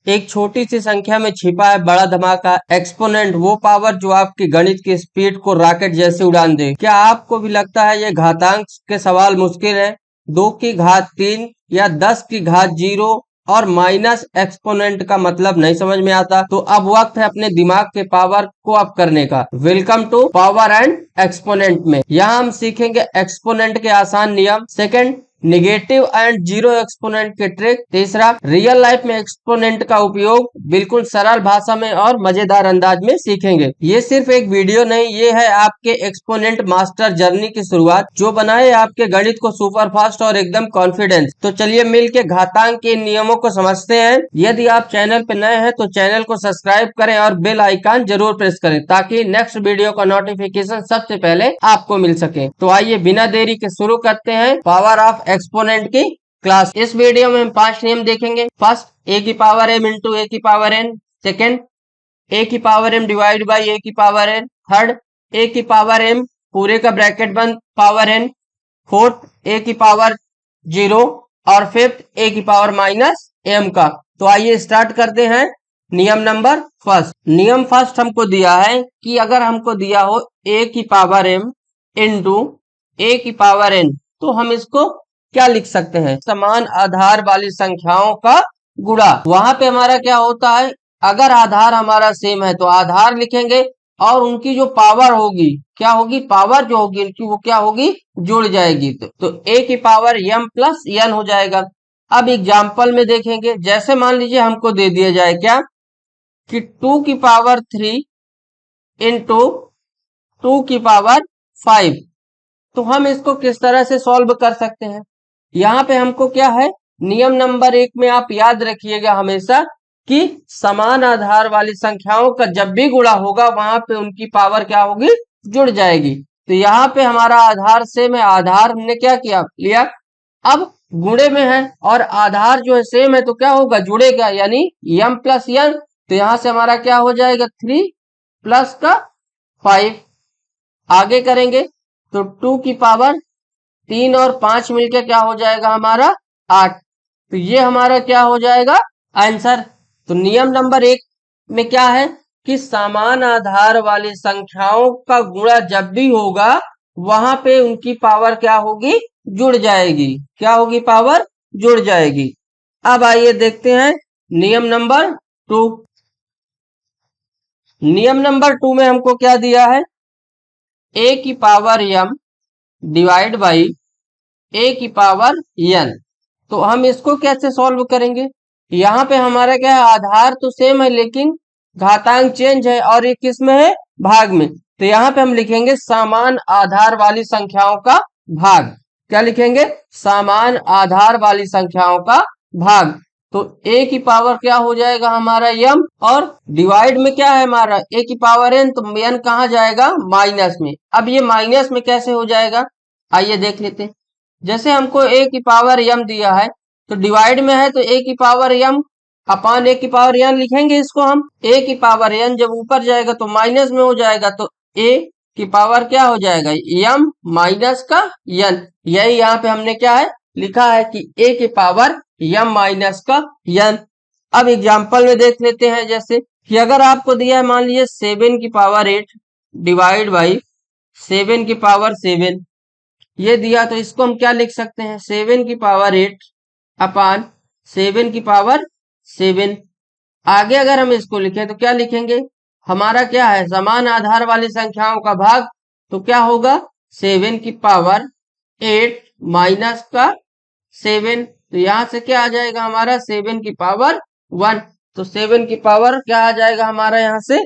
एक छोटी सी संख्या में छिपा है बड़ा धमाका। एक्सपोनेंट वो पावर जो आपकी गणित की स्पीड को रॉकेट जैसे उड़ान दे। क्या आपको भी लगता है ये घातांक के सवाल मुश्किल है? 2 की घात 3 या 10 की घात 0 और माइनस एक्सपोनेंट का मतलब नहीं समझ में आता? तो अब वक्त है अपने दिमाग के पावर को अप करने का। Welcome to power and exponent में। यहाँ हम सीखेंगे एक्सपोनेंट के आसान नियम। Second, negative and zero exponent के ट्रिक। तीसरा, रियल लाइफ में एक्सपोनेंट का उपयोग बिल्कुल सरल भाषा में और मजेदार अंदाज में सीखेंगे। ये सिर्फ एक वीडियो नहीं, ये है आपके एक्सपोनेंट मास्टर जर्नी की शुरुआत, जो बनाए आपके गणित को सुपर फास्ट और एकदम कॉन्फिडेंस। तो चलिए मिल के घातांक के नियमों को समझते हैं। यदि आप चैनल पे नए हैं तो चैनल को सब्सक्राइब करें और बेल आइकन जरूर प्रेस करें, ताकि नेक्स्ट वीडियो का नोटिफिकेशन सबसे पहले आपको मिल सके। तो आइए बिना देरी के शुरू करते हैं पावर ऑफ एक्सपोनेंट की क्लास। इस वीडियो में हम 5 नियम देखेंगे। फर्स्ट, ए की पावर m इंटू ए की पावर n। सेकेंड, ए की पावर m डिवाइड बाई ए की पावर n। थर्ड, ए की पावर m पूरे का ब्रैकेट बंद पावर n। फोर्थ, ए की पावर 0। और फिफ्थ, ए की पावर माइनस m का। तो आइए स्टार्ट करते हैं। नियम नंबर फर्स्ट। नियम फर्स्ट हमको दिया है कि अगर हमको दिया हो ए की पावर m इंटू ए की पावर n, तो हम इसको क्या लिख सकते हैं? समान आधार वाली संख्याओं का गुणा। वहां पे हमारा क्या होता है, अगर आधार हमारा सेम है तो आधार लिखेंगे और उनकी जो पावर होगी, क्या होगी, पावर जो होगी उनकी वो क्या होगी, जुड़ जाएगी। तो ए की पावर m प्लस n हो जाएगा। अब एग्जाम्पल में देखेंगे, जैसे मान लीजिए हमको दे दिया जाए क्या कि 2 की पावर 3 इंटू 2 की पावर 5, तो हम इसको किस तरह से सॉल्व कर सकते हैं? यहाँ पे हमको क्या है, नियम नंबर 1 में आप याद रखिएगा हमेशा कि समान आधार वाली संख्याओं का जब भी गुणा होगा वहां पे उनकी पावर क्या होगी, जुड़ जाएगी। तो यहाँ पे हमारा आधार सेम है, आधार हमने क्या किया, लिया। अब गुणे में है और आधार जो है सेम है तो क्या होगा, जुड़ेगा, यानी m प्लस n। तो यहाँ से हमारा क्या हो जाएगा, 3 प्लस का 5। आगे करेंगे तो 2 की पावर 3 और 5 मिलके क्या हो जाएगा हमारा 8। तो ये हमारा क्या हो जाएगा, आंसर। तो नियम नंबर 1 में क्या है कि समान आधार वाली संख्याओं का गुणा जब भी होगा वहां पे उनकी पावर क्या होगी, जुड़ जाएगी। क्या होगी, पावर जुड़ जाएगी। अब आइए देखते हैं नियम नंबर 2। नियम नंबर 2 में हमको क्या दिया है, ए की पावर m डिवाइड बाई ए की पावर n। तो हम इसको कैसे सॉल्व करेंगे? यहाँ पे हमारा क्या है, आधार तो सेम है लेकिन घातांक चेंज है और ये किस में है, भाग में। तो यहाँ पे हम लिखेंगे समान आधार वाली संख्याओं का भाग। क्या लिखेंगे, समान आधार वाली संख्याओं का भाग। तो a की पावर क्या हो जाएगा हमारा m, और डिवाइड में क्या है हमारा a की पावर n, तो n कहाँ जाएगा, माइनस में। अब ये माइनस में कैसे हो जाएगा, आइए देख लेते हैं। जैसे हमको a की पावर m दिया है तो डिवाइड में है तो a की पावर m अपान a की पावर n लिखेंगे इसको हम। a की पावर n जब ऊपर जाएगा तो माइनस में हो जाएगा, तो a की पावर क्या हो जाएगा, m माइनस का n। यही यहाँ पे हमने क्या है लिखा है कि a की पावर m माइनस का n। अब एग्जाम्पल में देख लेते हैं, जैसे कि अगर आपको दिया है मान लीजिए 7 की पावर 8 डिवाइड बाई 7 की पावर 7, ये दिया तो इसको हम क्या लिख सकते हैं, 7 की पावर 8 अपान 7 की पावर 7। आगे अगर हम इसको लिखें तो क्या लिखेंगे, हमारा क्या है, समान आधार वाली संख्याओं का भाग। तो क्या होगा, 7 की पावर 8 माइनस का 7। तो यहां से क्या आ जाएगा हमारा, 7 की पावर 1। तो 7 की पावर क्या आ जाएगा हमारा यहाँ से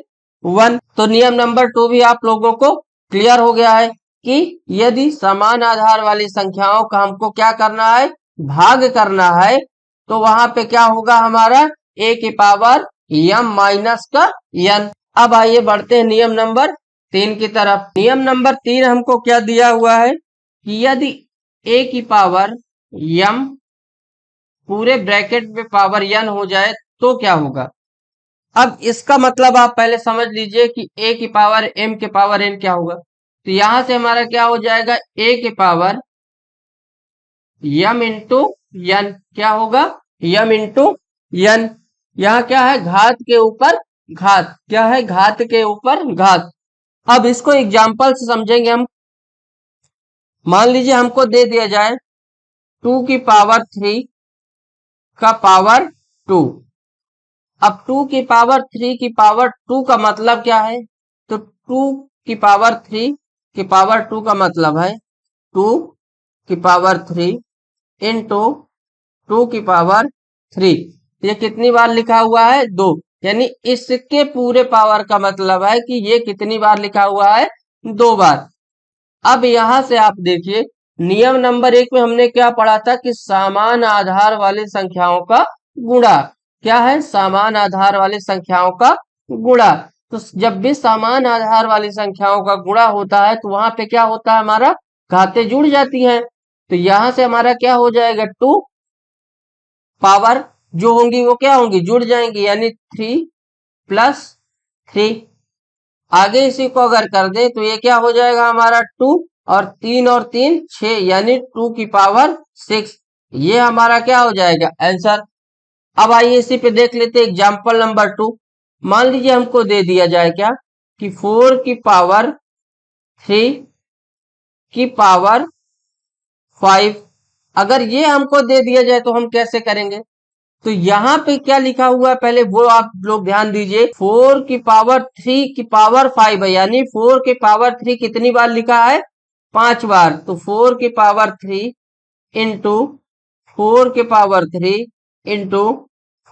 1। तो नियम नंबर 2 भी आप लोगों को क्लियर हो गया है कि यदि समान आधार वाली संख्याओं का हमको क्या करना है, भाग करना है, तो वहां पे क्या होगा हमारा a की पावर m माइनस का n। अब आइए बढ़ते हैं नियम नंबर 3 की तरफ। नियम नंबर 3 हमको क्या दिया हुआ है कि यदि a की पावर m पूरे ब्रैकेट में पावर n हो जाए तो क्या होगा। अब इसका मतलब आप पहले समझ लीजिए कि a की पावर m के पावर n क्या होगा। तो यहां से हमारा क्या हो जाएगा, a के पावर m इंटू n, क्या होगा, m इंटू n। यहाँ क्या है, घात के ऊपर घात, क्या है, घात के ऊपर घात। अब इसको एग्जाम्पल से समझेंगे हम। मान लीजिए हमको दे दिया जाए 2 की पावर 3 का पावर 2। अब 2 की पावर 3 की पावर 2 का मतलब क्या है, तो 2 की पावर 3 की पावर 2 का मतलब है 2 की पावर 3 इंटू 2 की पावर 3। ये कितनी बार लिखा हुआ है, 2। यानी इसके पूरे पावर का मतलब है कि ये कितनी बार लिखा हुआ है, 2 बार। अब यहां से आप देखिए, नियम नंबर 1 में हमने क्या पढ़ा था कि समान आधार वाली संख्याओं का गुणा। क्या है, समान आधार वाली संख्याओं का गुणा। तो जब भी समान आधार वाली संख्याओं का गुणा होता है तो वहां पे क्या होता है, हमारा घातें जुड़ जाती हैं। तो यहां से हमारा क्या हो जाएगा, 2 पावर जो होंगी वो क्या होंगी, जुड़ जाएंगी, यानी 3 + 3। आगे इसी को अगर कर दे तो ये क्या हो जाएगा हमारा 2, और 3 और 3 6, यानी 2 की पावर 6। ये हमारा क्या हो जाएगा, आंसर। अब आइए इसी पे देख लेते हैं एग्जाम्पल नंबर 2। मान लीजिए हमको दे दिया जाए क्या, कि 4 की पावर 3 की पावर 5। अगर ये हमको दे दिया जाए तो हम कैसे करेंगे, तो यहाँ पे क्या लिखा हुआ है पहले वो आप लोग ध्यान दीजिए। 4 की पावर 3 की पावर 5 है, यानी 4 की पावर 3 कितनी बार लिखा है, 5 बार। तो 4 की पावर 3 इंटू 4 की पावर 3 इंटू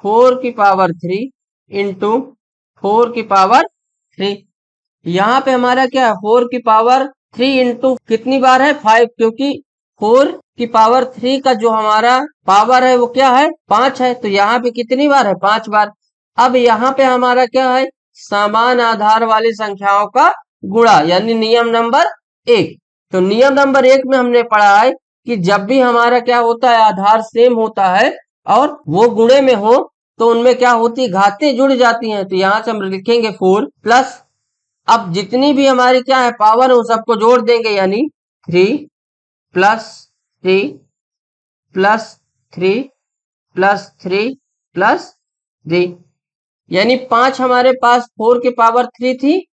4 की पावर 3 इंटू 4 की पावर 3। यहाँ पे हमारा क्या है, 4 की पावर 3 इंटू कितनी बार है, 5, क्योंकि 4 की पावर 3 का जो हमारा पावर है वो क्या है, 5 है। तो यहाँ पे कितनी बार है, 5 बार। अब यहाँ पे हमारा क्या है, समान आधार वाली संख्याओं का गुणा, यानी नियम नंबर 1। तो नियम नंबर 1 में हमने पढ़ा है कि जब भी हमारा क्या होता है, आधार सेम होता है और वो गुणे में हो तो उनमें क्या होती है, घातें जुड़ जाती हैं। तो यहाँ से हम लिखेंगे 4 प्लस, अब जितनी भी हमारी क्या है पावर है, उन सबको जोड़ देंगे, यानी 3 + 3 + 3 + 3, यानी 5 हमारे पास 4 की पावर 3 थी,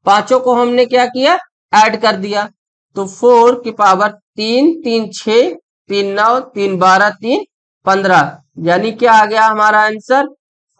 पांचों को हमने क्या किया, ऐड कर दिया। तो 4 की पावर 3 3 6 3 9 3 12 3 15, यानी क्या आ गया हमारा आंसर,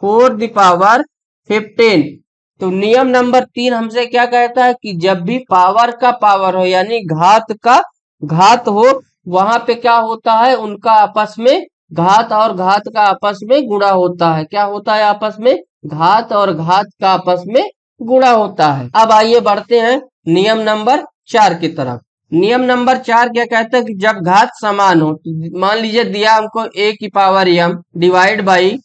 4 दी पावर 15। तो नियम नंबर 3 हमसे क्या कहता है कि जब भी पावर का पावर हो, यानी घात का घात हो, वहां पे क्या होता है, उनका आपस में घात और घात का आपस में गुणा होता है। क्या होता है, आपस में घात और घात का आपस में गुणा होता है। अब आइए बढ़ते हैं नियम नंबर 4 की तरफ। नियम नंबर 4 क्या कहता है कि जब घात समान हो, तो मान लीजिए दिया हमको a की power m divide by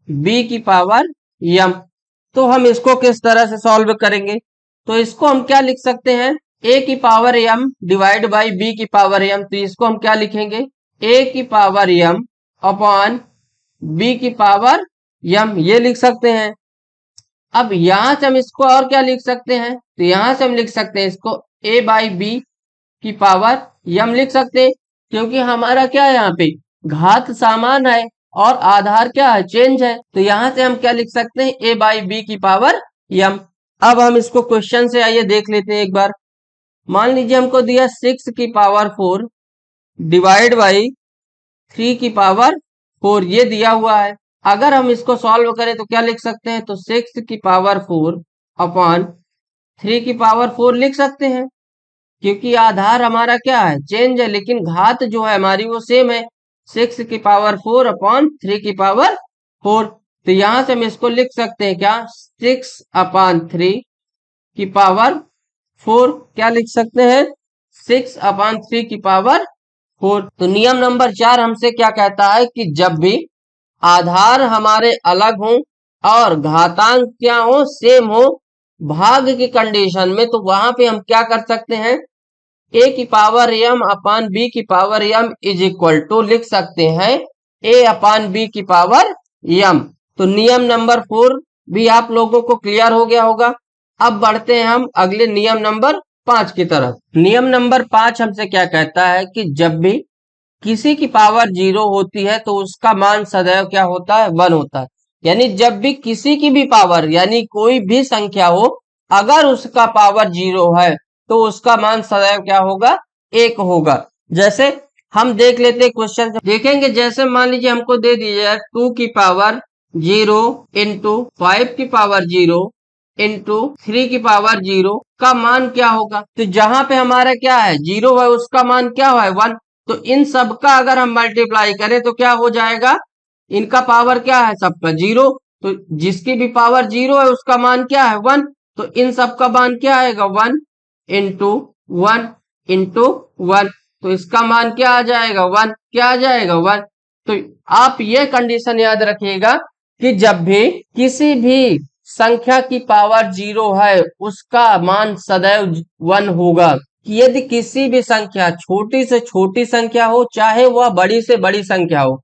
b की पावर m। तो हम इसको किस तरह से सॉल्व करेंगे, तो इसको हम क्या लिख सकते हैं, a की power m divide by b की पावर m। तो इसको हम क्या लिखेंगे, a की पावर m अपॉन b की पावर m, ये लिख सकते हैं। अब यहां से हम इसको और क्या लिख सकते हैं, तो यहां से हम लिख सकते हैं इसको a/b की पावर m लिख सकते हैं, क्योंकि हमारा क्या है, यहाँ पे घात समान है और आधार क्या है, चेंज है। तो यहां से हम क्या लिख सकते हैं, a/b की पावर m। अब हम इसको क्वेश्चन से आइए देख लेते हैं एक बार। मान लीजिए हमको दिया 6 की पावर 4 डिवाइड बाई 3 की पावर 4, ये दिया हुआ है। अगर हम इसको सॉल्व करें तो क्या लिख सकते हैं, तो 6 की पावर 4 अपॉन 3 की पावर 4 लिख सकते हैं, क्योंकि आधार हमारा क्या है, चेंज है, लेकिन घात जो है हमारी वो सेम है, 6 की पावर 4 अपॉन 3 की पावर 4। तो यहां से हम इसको लिख सकते हैं क्या, 6/3 की पावर 4, क्या लिख सकते हैं, 6/3 की पावर 4। तो नियम नंबर 4 हमसे क्या कहता है कि जब भी आधार हमारे अलग हो और घातांक क्या हो, सेम हो, भाग की कंडीशन में, तो वहां पे हम क्या कर सकते हैं, a/m upon b/m is equal to लिख सकते हैं a/b/m। तो नियम नंबर 4 भी आप लोगों को क्लियर हो गया होगा। अब बढ़ते हैं हम अगले नियम नंबर 5 की तरफ। नियम नंबर 5 हमसे क्या कहता है कि जब भी किसी की पावर 0 होती है तो उसका मान सदैव क्या होता है, 1 होता है। यानी जब भी किसी की भी पावर यानी कोई भी संख्या हो, अगर उसका पावर 0 है तो उसका मान सदैव क्या होगा, 1 होगा। जैसे हम देख लेते क्वेश्चन देखेंगे, जैसे मान लीजिए हमको दे दीजिए 2 की पावर 0 इंटू 5 की पावर 0 इंटू 3 की पावर 0 का मान क्या होगा। तो जहां पे हमारा क्या है 0 है, उसका मान क्या है 1। तो इन सब का अगर हम मल्टीप्लाई करें तो क्या हो जाएगा, इनका पावर क्या है सबका 0। तो जिसकी भी पावर 0 है उसका मान क्या है 1। तो इन सब का मान क्या आएगा 1 इंटू 1 इंटू 1। तो इसका मान क्या आ जाएगा 1, क्या आ जाएगा 1। तो आप ये कंडीशन याद रखिएगा कि जब भी किसी भी संख्या की पावर 0 है उसका मान सदैव 1 होगा। यदि किसी भी संख्या छोटी से छोटी संख्या हो चाहे वह बड़ी से बड़ी संख्या हो,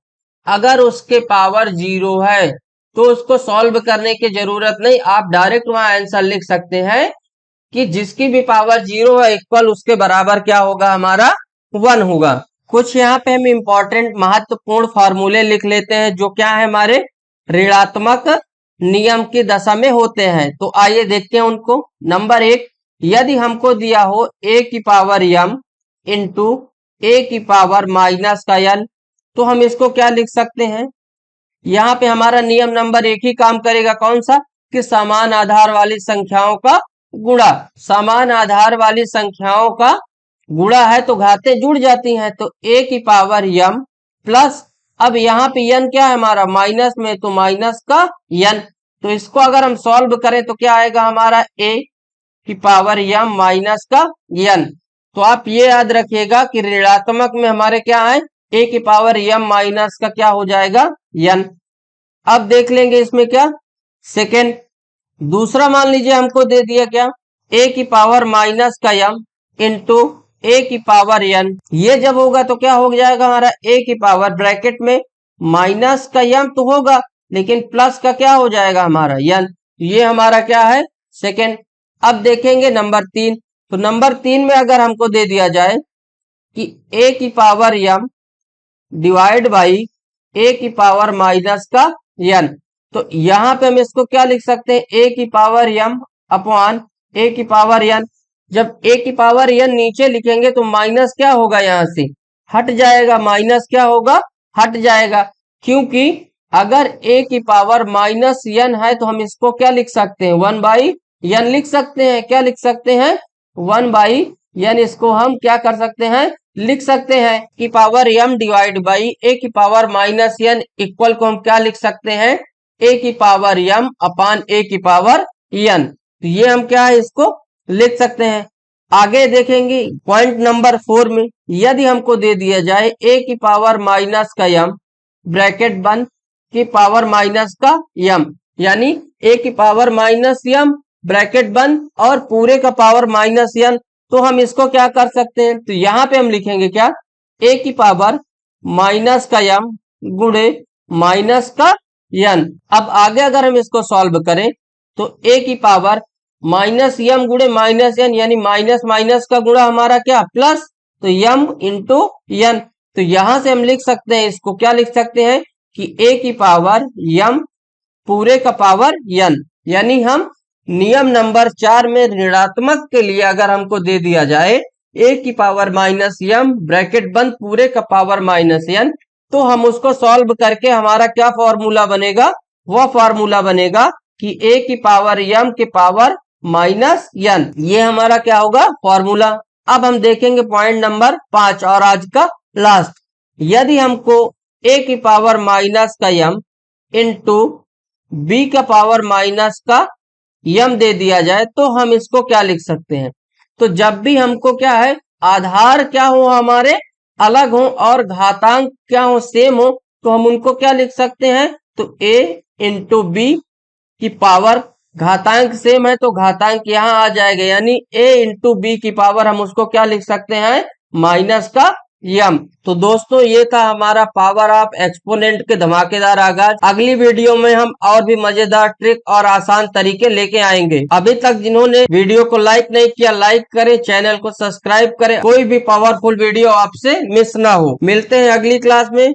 अगर उसके पावर 0 है तो उसको सॉल्व करने की जरूरत नहीं, आप डायरेक्ट वहां आंसर लिख सकते हैं कि जिसकी भी पावर 0 है इक्वल उसके बराबर क्या होगा, हमारा 1 होगा। कुछ यहाँ पे हम इंपॉर्टेंट महत्वपूर्ण फॉर्मूले लिख लेते हैं जो क्या है हमारे ऋणात्मक नियम की दशा में होते हैं। तो आइए देखते हैं उनको। नंबर 1, यदि हमको दिया हो a की पावर m इंटू a की पावर माइनस का n, तो हम इसको क्या लिख सकते हैं, यहाँ पे हमारा नियम नंबर 1 ही काम करेगा, कौन सा, कि समान आधार वाली संख्याओं का गुणा। समान आधार वाली संख्याओं का गुणा है तो घातें जुड़ जाती हैं। तो a की पावर m प्लस, अब यहाँ पे n क्या है हमारा माइनस में, तो माइनस का n। तो इसको अगर हम सॉल्व करें तो क्या आएगा हमारा a की पावर m माइनस का n। तो आप ये याद रखिएगा कि ऋणात्मक में हमारे क्या है a की पावर m माइनस का क्या हो जाएगा n। अब देख लेंगे इसमें क्या, सेकेंड दूसरा मान लीजिए हमको दे दिया क्या a की पावर माइनस का m इंटू a की पावर n। ये जब होगा तो क्या हो जाएगा हमारा a की पावर ब्रैकेट में माइनस का m तो होगा, लेकिन प्लस का क्या हो जाएगा हमारा n। ये हमारा क्या है सेकेंड। अब देखेंगे नंबर 3। तो नंबर 3 में अगर हमको दे दिया जाए कि a की power m divide by a की पावर माइनस का n, तो यहाँ पे हम इसको क्या लिख सकते हैं a की पावर m अपॉन a की पावर n। जब a की पावर n नीचे लिखेंगे तो माइनस क्या होगा, यहाँ से हट जाएगा, माइनस क्या होगा हट जाएगा। क्योंकि अगर a की पावर माइनस n है तो हम इसको क्या लिख सकते हैं 1 बाई n लिख सकते हैं। क्या लिख सकते हैं 1 बाई n। इसको हम क्या कर सकते हैं लिख सकते हैं कि power m divide by a की पावर माइनस n इक्वल को हम क्या लिख सकते हैं a की पावर m अपान a की पावर n। तो ये हम क्या है इसको लिख सकते हैं। आगे देखेंगे पॉइंट नंबर 4 में, यदि हमको दे दिया जाए a की पावर माइनस का m ब्रैकेट बंद की पावर माइनस का m, यानी a की पावर माइनस m ब्रैकेट बंद और पूरे का पावर माइनस n, तो हम इसको क्या कर सकते हैं, तो यहाँ पे हम लिखेंगे क्या a की पावर माइनस का m गुणे माइनस का n। अब आगे अगर हम इसको सॉल्व करें तो a की पावर माइनस m गुणे माइनस n, यानी माइनस माइनस का गुणा हमारा क्या प्लस, तो m इंटू n। तो यहां से हम लिख सकते हैं इसको क्या लिख सकते हैं कि a की पावर m पूरे का पावर n। यानी हम नियम नंबर 4 में ऋणात्मक के लिए अगर हमको दे दिया जाए a की पावर माइनस m ब्रैकेट बंद पूरे का पावर माइनस n, तो हम उसको सॉल्व करके हमारा क्या फॉर्मूला बनेगा, वह फॉर्मूला बनेगा कि a की पावर m के पावर माइनस n। ये हमारा क्या होगा फॉर्मूला। अब हम देखेंगे पॉइंट नंबर 5 और आज का लास्ट। यदि हमको a की पावर माइनस का m इंटू b का पावर माइनस का m दे दिया जाए तो हम इसको क्या लिख सकते हैं, तो जब भी हमको क्या है आधार क्या हो हमारे अलग हो और घातांक क्या हो सेम हो, तो हम उनको क्या लिख सकते हैं, तो a इंटू बी की पावर घातांक सेम है तो घातांक यहाँ आ जाएगा, यानी a इंटू बी की पावर हम उसको क्या लिख सकते हैं माइनस का m। तो दोस्तों ये था हमारा पावर ऑफ एक्सपोनेंट के धमाकेदार आगाज। अगली वीडियो में हम और भी मजेदार ट्रिक और आसान तरीके लेके आएंगे। अभी तक जिन्होंने वीडियो को लाइक नहीं किया लाइक करें, चैनल को सब्सक्राइब करें, कोई भी पावरफुल वीडियो आपसे मिस ना हो। मिलते हैं अगली क्लास में।